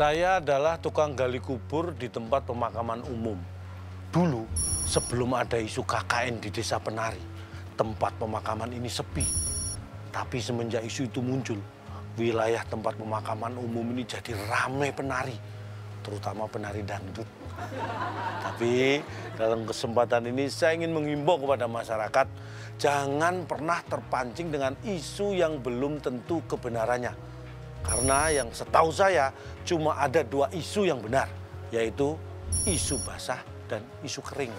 Saya adalah tukang gali kubur di tempat pemakaman umum. Dulu, sebelum ada isu KKN di Desa Penari, tempat pemakaman ini sepi. Tapi semenjak isu itu muncul, wilayah tempat pemakaman umum ini jadi ramai penari, terutama penari dangdut. Tapi dalam kesempatan ini saya ingin menghimbau kepada masyarakat, jangan pernah terpancing dengan isu yang belum tentu kebenarannya. Karena yang setahu saya cuma ada 2 isu yang benar, yaitu isu basah dan isu kering.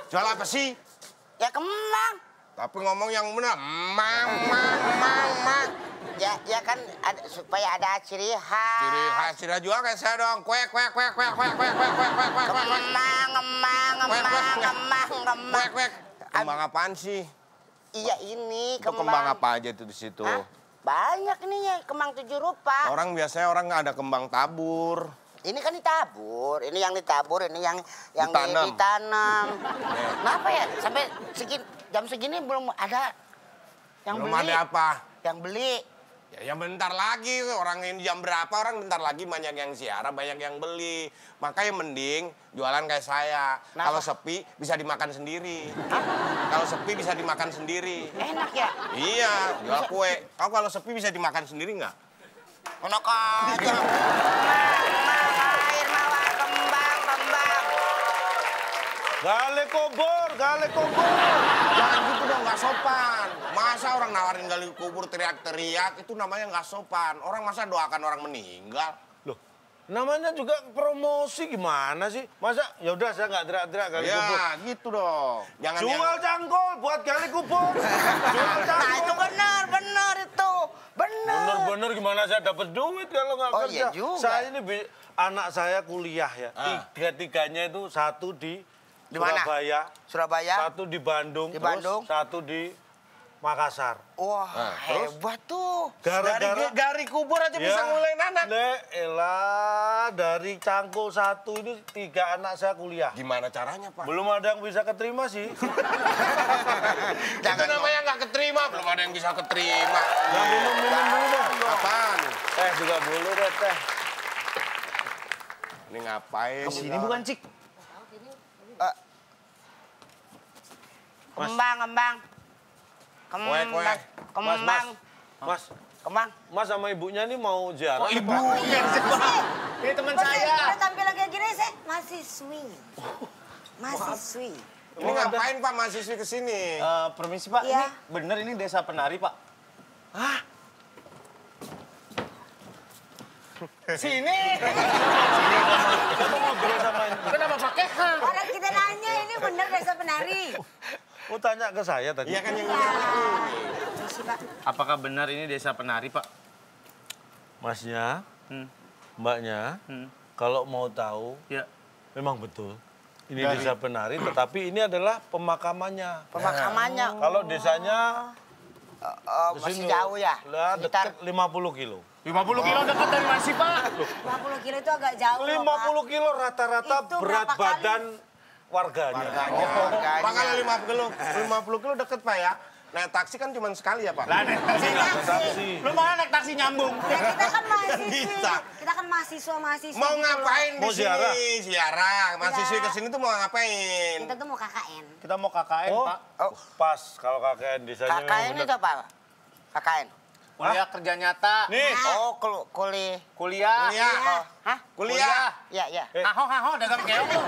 Jual apa sih? Ya kembang. Tapi ngomong yang benar. Mang. Ya kan supaya ada ciri khas. Ciri khas tidak jual kayak saya dong. Kuek. Kembang. Kembang apaan sih? Iya ini Itu kembang apa aja tuh di situ? Hah? Banyak ininya, kembang 7 rupa. Orang biasanya ada kembang tabur. Ini kan ditabur, ini yang ditabur, ini yang Ditanam. ditanam. Kenapa ya sampai jam segini belum ada yang Belum beli? ada apa? Yang beli. Ya bentar lagi, orang ini jam berapa, orang bentar lagi banyak yang ziarah, banyak yang beli. Makanya mending jualan kayak saya. Kenapa? Kalau sepi bisa dimakan sendiri. Kalau sepi bisa dimakan sendiri. Enak ya? Iya, jual kue. Kau kalau sepi bisa dimakan sendiri nggak? Enak aja. Air mawar kembang. Gale kubur. Jangan gitu dong, nggak sopan. Masa orang nawarin gali kubur teriak-teriak, itu namanya nggak sopan. Orang masa doakan orang meninggal. Loh, namanya juga promosi gimana sih? Masa ya udah saya nggak teriak-teriak gali kubur. Ya, gitu dong. Jangan Jual cangkol buat gali kubur. Jual cangkol. Nah itu benar itu. Benar. Bener-bener gimana saya dapat duit kalau nggak Oh, kerja. iya juga. Saya ini anak saya kuliah ya. Tiga-tiganya itu satu di mana? Surabaya. Satu di Bandung. Di Bandung. Terus satu di Makassar. Wah, terus? hebat tuh. Gara-gara Dari kubur aja bisa ngulain anak. Elah, dari cangkul satu ini 3 anak saya kuliah. Gimana caranya, Pak? Belum ada yang bisa keterima sih. Itu namanya nggak keterima. Belum ada yang bisa keterima. Nah, minum dulu dong. Apaan? Teh juga boleh deh, teh. Ini ngapain? Sini bukan, Cik? Kembang. Mas sama ibunya nih mau ziarah. Ibu, ini teman saya. Kita tampil kayak gini sih mahasiswi. Ini ngapain, Pak, mahasiswi kesini? Permisi, Pak. Iya. Ini bener ini Desa Penari, Pak. Hah? Sini. Kita ngobrol sama ini. Kenapa pakai H? Orang kita nanya ini bener Desa Penari. Mau tanya ke saya tadi. Iya kan yang Misi, Pak. Apakah benar ini Desa Penari, Pak? Masnya, mbaknya, kalau mau tahu, Ya. memang betul. Ini Desa Penari, tetapi ini adalah pemakamannya. Pemakamannya. Kalau desanya Masih jauh ya? lah Sekitar dekat 50 kilo. 50 kilo dekat dari mana sih, Pak? 50 kilo itu agak jauh loh, 50 kilo rata-rata Itu berat berapa kali? badan warganya. Makanya 50 kilo deket, Pak, ya. Naik taksi kan cuma sekali ya, Pak? Lah, naik taksi nggak? Taksi. Lu mana naik taksi nyambung? Ya, kita kan mahasiswi. Bisa. Kita kan mahasiswa Mau gitu ngapain loh. di Mau sini? ziarah? Ziarah. Mahasiswi Iya. kesini tuh mau ngapain? Kita tuh mau KKN. Kita mau KKN, Oh, Pak. pas kalau KKN desanya memang KKN benar. itu apa? KKN. Kuliah kerja nyata. Nih, Oh, kuliah. Kuliah. Kuliah. Hah? Kuliah. Iya. Aho, dagang keong lu.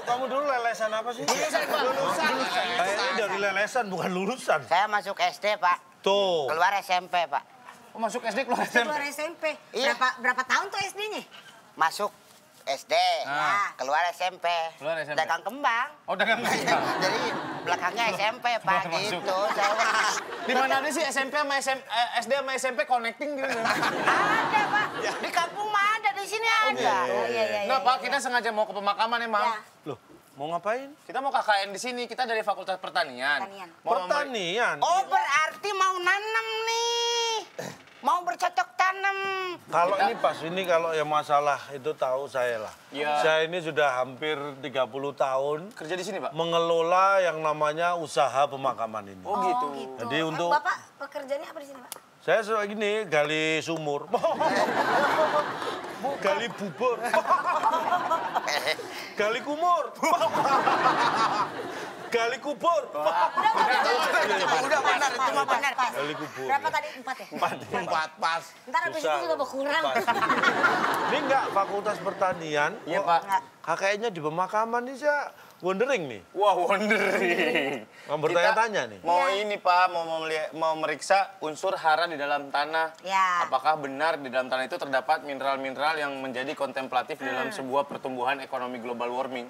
kamu dulu lelesan apa sih? Lulusan. Kayaknya dari lelesan bukan lulusan. Saya masuk SD, Pak. Tuh. Keluar SMP, Pak. Oh, masuk SD keluar SMP. Keluar SMP. Iya. Berapa tahun tuh SD-nya? Masuk SD, keluar SMP. Keluar SMP. Dagang kembang. Oh, dagang keong. Jadi belakangnya SMP, Pak, Masuk. gitu. Saya Di mana ada sih SD sama SMP connecting gitu? ada, Pak. Di kampung mah ada, di sini ada. Oh iya. Nah, Pak, kita sengaja mau ke pemakaman emang. Ya. Loh, mau ngapain? Kita mau KKN di sini. Kita dari Fakultas Pertanian. Pertanian. Mau Pertanian. Oh, berarti mau nanam nih. mau bercocok tanam. Kalau ini pas, ini kalau yang masalah itu tahu saya lah. Iya. Saya ini sudah hampir 30 tahun Kerja di sini, Pak? mengelola yang namanya usaha pemakaman ini. Oh, gitu. Jadi untuk Bapak pekerjaannya apa di sini, Pak? saya gini, gali sumur. Gali bubur. Gali kumur. Gali kubur. Udah benar, itu mah benar. Pas. Gali kubur. Berapa tadi? 4 ya? 4 pas. Ntar habis itu Susah. juga berkurang. Ini enggak Fakultas Pertanian. Iya, kok Pak. KKN-nya di pemakaman ini saya wondering nih. Wah, wondering. Mau bertanya-tanya nih. Mau ini, Pak, mau meriksa unsur hara di dalam tanah. Ya. Apakah benar di dalam tanah itu terdapat mineral-mineral yang menjadi kontemplatif dalam sebuah pertumbuhan ekonomi global warming?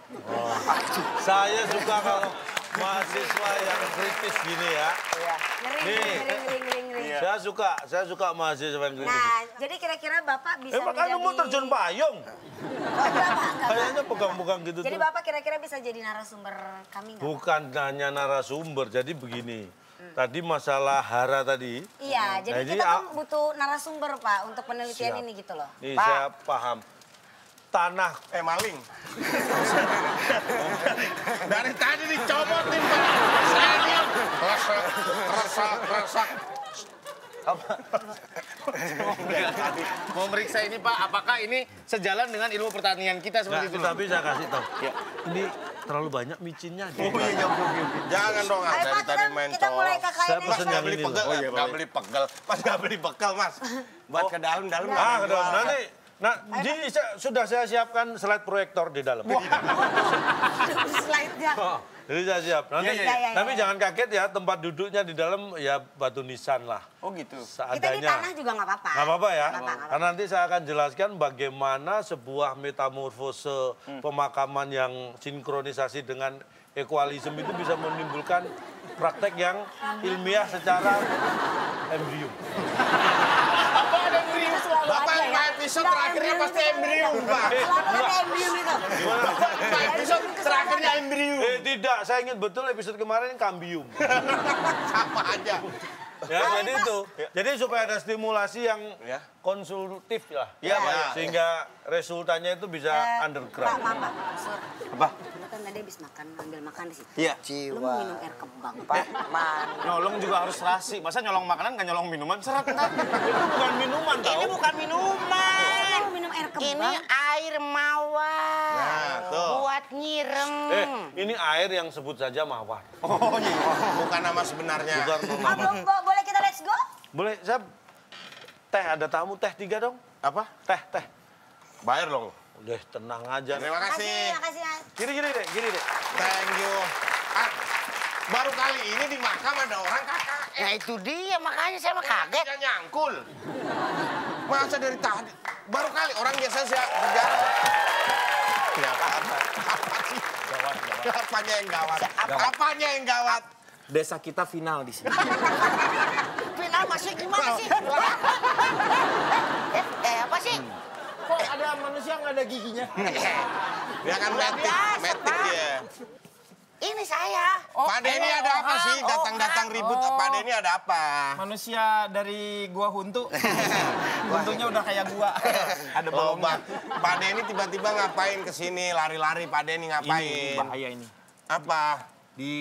Saya suka kalau mahasiswa yang kritis gini ya. Ngering, Nih. ngering. Saya suka mahasiswa yang kritis. Nah, jadi kira-kira Bapak bisa Makanya mau terjun payung. Oh, enggak, Pak. Enggak, Pak. Kayaknya pegang-pegang gitu Jadi tuh. Bapak kira-kira bisa jadi narasumber kami nggak? Pak? Bukan hanya narasumber, jadi begini. Tadi masalah hara tadi. Iya, jadi Jadi, kita kan butuh narasumber, Pak, untuk penelitian Siap. ini gitu loh. Nih Pak. saya paham. Tanah Maling. Dari tadi dicopotin, Pak. Saya diam. Resak. Mau meriksa ini, Pak, apakah ini sejalan dengan ilmu pertanian kita seperti itu? tapi saya kasih tahu. Ini terlalu banyak micinnya. Jangan dong, Ayo, dari Pak, tadi main kita mulai colok. KKN Saya aja. pesen Nggak yang beli ini pegel, loh. nggak beli pegel. Mas nggak beli bekal, Mas. Buat ke dalam-dalam. Ah, ke dalam. Nanti, sudah saya siapkan slide proyektor di dalam. Slide-nya. Jadi saya siap. Nanti, Iya. tapi jangan kaget ya, tempat duduknya di dalam ya batu nisan lah. Oh, gitu. Kita di Seadanya. tanah juga nggak apa-apa. Nggak apa-apa ya. Nggak apa-apa. Karena nanti saya akan jelaskan bagaimana sebuah metamorfose pemakaman yang sinkronisasi dengan ekualisme itu bisa menimbulkan praktek yang ilmiah secara embrio. Itu selalu Bapak ada yang ya. episode Nggak, terakhirnya embrio pasti itu embrio, Pak. Selalu ada embrio itu. Bapak episode terakhirnya embrio. Tidak, saya ingat betul episode kemarin kambium. Sama aja. Ya, jadi itu. Jadi supaya ada stimulasi yang Ya. konsultif lah. Iya, Pak. Sehingga resultanya itu bisa Pak, underground. Pak. Sur. Apa? Lu kan tadi habis makan, ambil makan di situ. Iya. Lu mau minum air kembang. Pak, man. Nyolong juga harus rasi. Masa nyolong makanan nggak nyolong minuman? Seret, ntar. Itu bukan minuman Ini tau. bukan minuman. Lu mau minum air Ini kembang? air mawar. Nah, tuh. Buat nyirem. Ini air yang sebut saja mawar. Oh iya. Bukan nama sebenarnya. Bukan Ah, boleh kita let's go? Boleh, saya teh ada tamu teh 3 dong. Apa? Teh. Bayar dong. Udah tenang aja. Terima kasih. Makasih, Mas. Gini deh. Thank you. Ah, baru kali ini di makam ada orang KKN. Nah itu dia, makanya saya mah kaget. Nggak nyangkul. Masa dari tadi? Baru kali orang biasa saya berjalan. Ya, apa sih? Gawat. Apanya yang gawat? Apanya yang gawat? Desa kita final di sini. Final masih gimana sih? Apa sih? Kok ada manusia nggak ada giginya? Dia kan metik Pak. dia. Ini saya. Pak Denny ada apa sih? Datang-datang ribut. Pak Denny ada apa? Manusia dari gua Huntu. Huntunya udah kayak gua. Ada Lobak. balongnya. Pak Denny tiba-tiba ngapain ke sini? Lari-lari Pak Denny Ini ngapain? bahaya ini. Apa? Di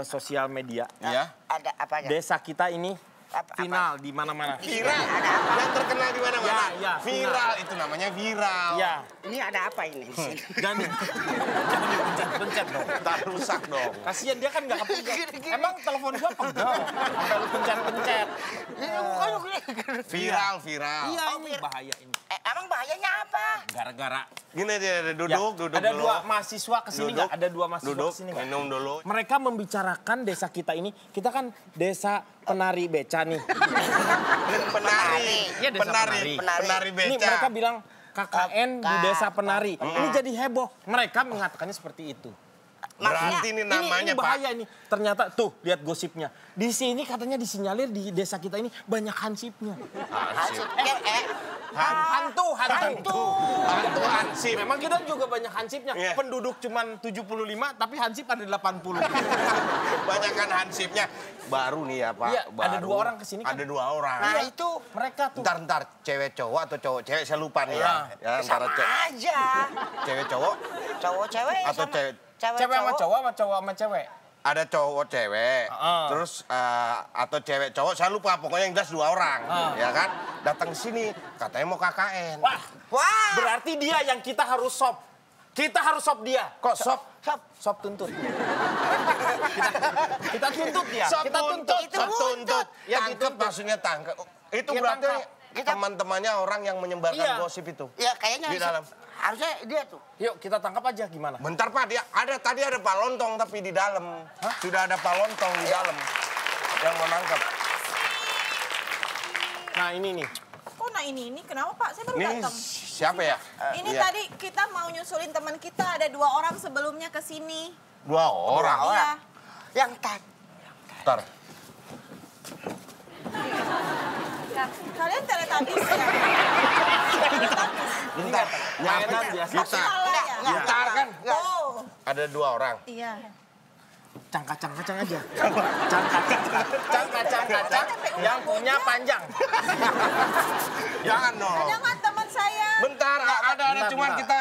sosial media. Ya? Ada apanya? Desa kita ini Apa? final di mana-mana. Viral. Yang terkenal di mana-mana. Ya, Viral itu namanya viral. Iya. Ini ada apa ini? Jangan dipencet-pencet dong. Tak rusak dong. Kasian dia kan nggak kepencet. Emang telepon gua pegel. Sampai lu pencet-pencet. Viral. Iya ini bahaya ini. Emang bahayanya apa? Gara-gara Gini dia Ya, duduk ada dulu. 2 mahasiswa kesini nggak? Ada 2 mahasiswa Duduk, kesini nggak? minum dulu. Mereka membicarakan desa kita ini. Kita kan desa penari beca nih. Penari. Iya, desa penari. Penari beca. Ini mereka bilang KKN di desa penari. Ini jadi heboh. Mereka mengatakannya seperti itu. Berarti ini namanya, ini bahaya nih. Ternyata tuh lihat gosipnya. Di sini katanya disinyalir di desa kita ini banyak hansipnya. Hansip. Hantu. Hantu hansip. Memang kita juga banyak hansipnya. Iya. Penduduk cuma 75 tapi hansip ada 80. Banyakan hansipnya. Baru nih ya Pak. Iya, ada baru. 2 orang kesini kan. Ada 2 orang. Nah itu Mereka tuh. Ntar, cewek cowok atau cowok cewek saya lupa nih ya. Ya, antara sama aja. cewek cowok Cowok cewek atau sama cewek. Cewek sama cowok sama cowok sama cewek. Ada cowok cewek, terus atau cewek cowok saya lupa. Pokoknya yang jelas 2 orang, ya kan? Datang ke sini, katanya mau KKN. Wah. Berarti dia yang kita harus sop. Kita harus sop dia. Kok sop? Sop tuntut. kita tuntut dia. Sop Kita tuntut. Sop tuntut. Ya, Tangkep dituntut. maksudnya tangkep. Itu Iya, berarti tangkap. teman-temannya orang yang menyebarkan Iya. gosip itu. Ya kayaknya Di dalam. harusnya dia tuh. Yuk kita tangkap aja gimana? Bentar Pak, tadi ada Pak Lontong tapi di dalam. Sudah ada Pak Lontong di dalam yang mau nangkep. Nah ini nih. Kok nah ini kenapa Pak? Saya baru Ini datang. siapa ya? Ini Iya. tadi kita mau nyusulin teman kita, ada 2 orang sebelumnya ke sini. 2 orang. Iya. Yang tadi. Bentar. Kalian teletabis ya? Bentar. Mainan biasa. Kita. Salah ya? Bentar kan. Oh, Ada 2 orang. iya. Cangkacang aja. Cangkacang. Yang punya panjang. Jangan dong. Ada nggak teman saya? Bentar, ada cuman bentar. kita.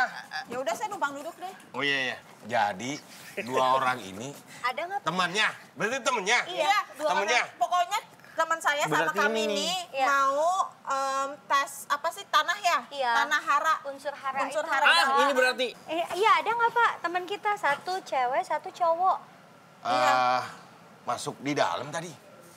Ya udah saya numpang duduk deh. Oh iya. Jadi 2 orang ini Ada nggak? temannya. Berarti temannya? Iya, 2 Temennya? orang. Pokoknya teman saya sama Berarti kami ini ini Iya. mau tes apa sih tanah ya? Iya. Tanah hara. Unsur hara Unsur itu. hara. Ini berarti. Iya ada nggak Pak? Teman kita 1 cewek, 1 cowok. Masuk di dalam tadi.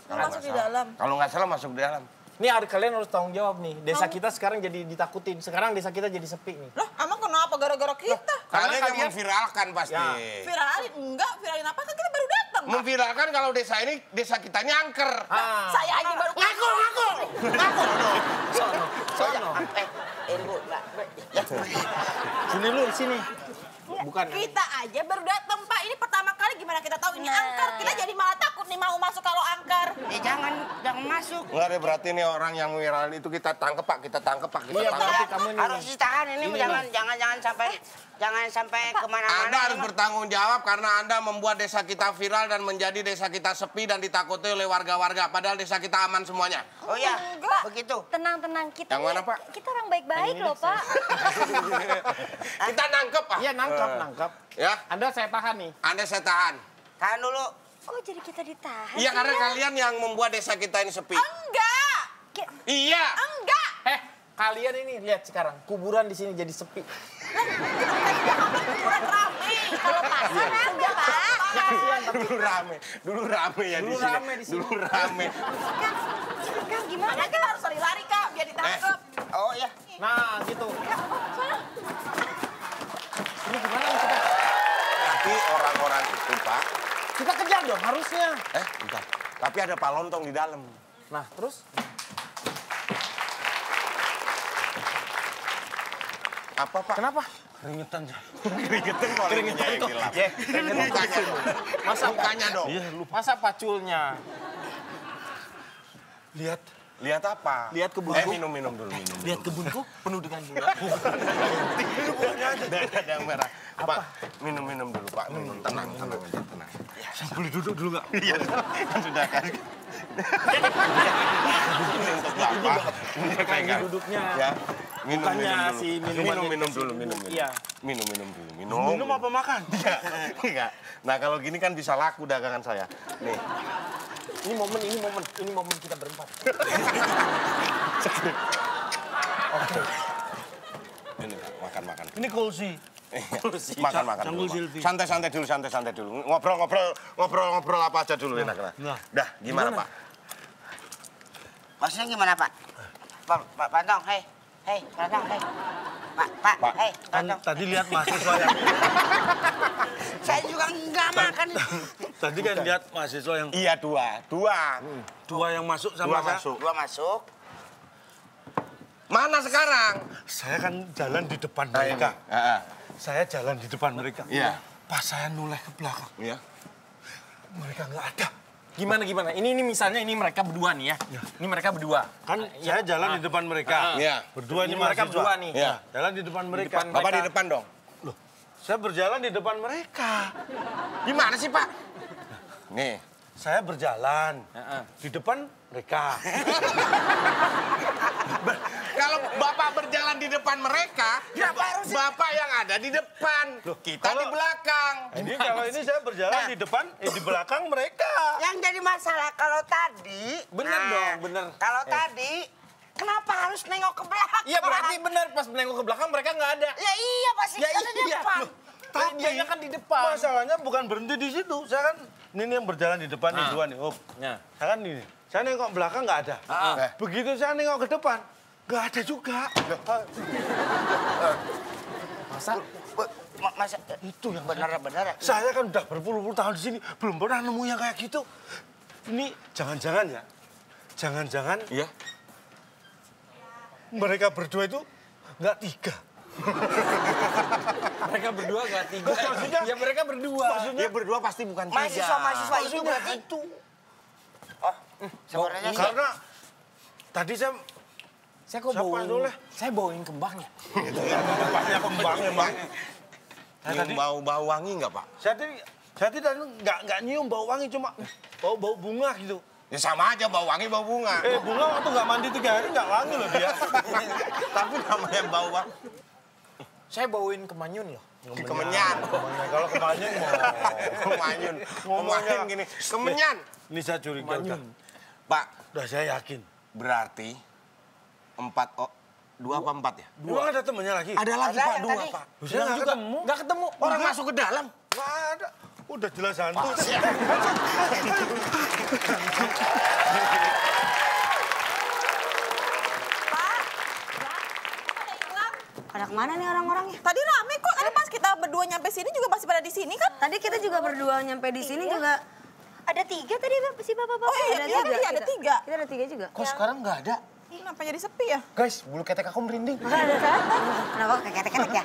Kalau Masuk nggak di salah. dalam. Kalau nggak salah masuk di dalam. Nih kalian harus tanggung jawab nih. Desa kita sekarang jadi ditakutin. Sekarang desa kita jadi sepi nih. Loh, emang kenapa gara-gara kita? Kalian yang kalian- memviralkan pasti. Ya. Viralin? Enggak, viralin apa? Kan kita baru datang. Pak. Memviralkan kalau desa ini, desa kita nyangker. Saya aja baru Ngaku. Sono. Bu, Mbak. Sini lu, sini. Bukan. Kita aja baru datang, Pak. Ini pertama kali gimana kita tahu ini angker. Kita jadi malah takut nih mau masuk kalau angker. Jangan masuk. Enggak deh, berarti ini orang yang viral itu kita tangkep Pak, kita tangkep Pak. Kita Iya, tangkep. berarti kamu nih. Harus ditahan ini, jangan sampai kemana-mana. Anda harus bertanggung jawab karena Anda membuat desa kita viral dan menjadi desa kita sepi dan ditakuti oleh warga-warga. Padahal desa kita aman semuanya. Oh iya, Pak, begitu. tenang. Kita Yang mana, nih- Pak? Kita orang baik-baik loh, Pak. Kita nangkep Pak. Iya, nangkap. Ya, Anda saya tahan nih. Anda saya tahan. Tahan dulu. Kok jadi kita ditahan? Iya, sih, karena ya? kalian yang membuat desa kita ini sepi. Enggak. Iya. Enggak. Kalian ini lihat sekarang kuburan di sini jadi sepi. Kuburan rame. Kalau pasar rame, Pak. Dulu rame ya Dulu di sini. rame di sini. Dulu rame. Kang, gimana? Makanya kita harus lari-lari, Kak, biar ditangkap. Oh iya. Nah, gitu. Ini gimana nih kita? Nanti orang-orang itu Pak. Kita kejar dong harusnya. Bentar. Tapi ada Pak Lontong di dalam. Nah, terus? Apa Pak? Kenapa? Keringetan. Keringetan kok. Keringetan kok. Mukanya dong. Masa Mukanya dong. Masa paculnya? Lihat apa? Lihat kebunku. Minum dulu. Lihat kebunku penuh dengan bunga. Ada yang merah. Pak, minum dulu Pak. Tenang aja, tenang. Boleh duduk dulu nggak? Iya, kan sudah kan. Ini untuk Bapak. Ini Lagi pegang. duduknya. Ya. Minum Bukannya dulu. si minumannya minum dikasih dulu. Iya. Minum dulu. Minum apa makan? Enggak. Nah, kalau gini kan bisa laku dagangan saya. Nih. Ini momen kita berempat. Ini makan. Ini kulsi. Makan Cangkul dulu. Silvi. Pak. Santai dulu. Ngobrol apa aja dulu enak. Nah. Dah, gimana Pak? Maksudnya gimana, Pak? Pak Pantong, hei, Pantong, hei. Pak, hei, Kan Pantong. tadi lihat mahasiswa yang Saya juga enggak makan. tadi kan lihat mahasiswa yang Iya, dua. dua yang masuk sama saya. Dua masuk. Mana sekarang? Saya kan jalan di depan Nah, ini. mereka. Heeh. Saya jalan di depan mereka. Iya. Pas saya noleh ke belakang, Ya. mereka nggak ada. Gimana? Ini misalnya ini mereka berdua nih ya. Ini mereka berdua. Kan saya jalan di depan mereka. Iya. Berdua ini Mereka mahasiswa. berdua nih. Iya. Jalan di depan mereka. depan Bapak di mereka. depan dong. Loh, saya berjalan di depan mereka. Gimana sih, Pak? Nih. Saya berjalan di depan mereka. Kalau Bapak berjalan di depan mereka, Bapak yang ada di depan. Kita di belakang. Ini kalau ini saya berjalan di depan, di belakang mereka. Yang jadi masalah kalau tadi... Bener dong, bener. Kalau tadi, kenapa harus nengok ke belakang? Iya berarti bener pas menengok ke belakang mereka nggak ada. Ya iya, pasti Ya ada di iya. depan. Loh, tapi dianya kan di depan. Masalahnya bukan berhenti di situ. Saya kan ini yang berjalan di depan nih dua nih. Oh, Ya. saya kan ini. Saya nengok belakang nggak ada. Begitu saya nengok ke depan, nggak ada juga. Masa? Masa Itu yang bener-bener. saya kan udah berpuluh-puluh tahun di sini, belum pernah nemu yang kayak gitu. Ini jangan-jangan ya, jangan-jangan Iya. mereka berdua itu nggak tiga. Mereka berdua nggak tiga. Maksudnya? Ya mereka berdua. Dia berdua pasti bukan tiga. Mahasiswa-mahasiswa itu Maksudnya berarti... itu. Sebenarnya Karena tadi saya Saya kok Siapa bawain, boleh? saya bawain kembangnya. tempatnya kembang emang. Nyium bau wangi nggak, Pak? Saya tidak nggak nyium bau wangi, cuma bau bunga gitu. Ya sama aja bau wangi, bau bunga. Bunga waktu nggak mandi 3 hari nggak wangi loh dia. Tapi namanya bau wangi. Saya bawain kemanyun loh. Kemenyan. Kalau kemanyun Kemenyan. Kemenyan gini. Kemenyan. ini saya curiga udah. Pak, Udah saya yakin. berarti 2 apa 4 ya? Emang ada temennya lagi? Ada lagi, Ada Pak, yang 2, tadi. Pak. Saya nggak ketemu. Nggak ketemu. Orang masuk ke dalam. Nggak ada. Udah jelas hantu. Pada kemana nih orang-orangnya? Tadi rame kok, tadi pas kita berdua nyampe sini juga masih pada di sini kan? Tadi kita juga berdua nyampe di sini juga. Ada 3 tadi si bapak-bapak. Oh iya, ada 3. Kita ada 3 juga. Kok sekarang nggak ada? Kenapa jadi sepi ya? Guys, bulu ketek aku merinding. Ada satu. Kenapa ketek-ketek ya?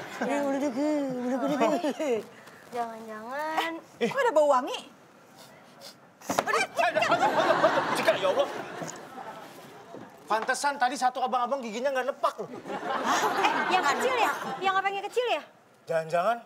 Jangan-jangan. Kok ada bau wangi? Jika ya Allah. Pantesan tadi satu abang-abang giginya nggak nepak loh. Yang kecil ya? Yang apanya kecil ya? Jangan-jangan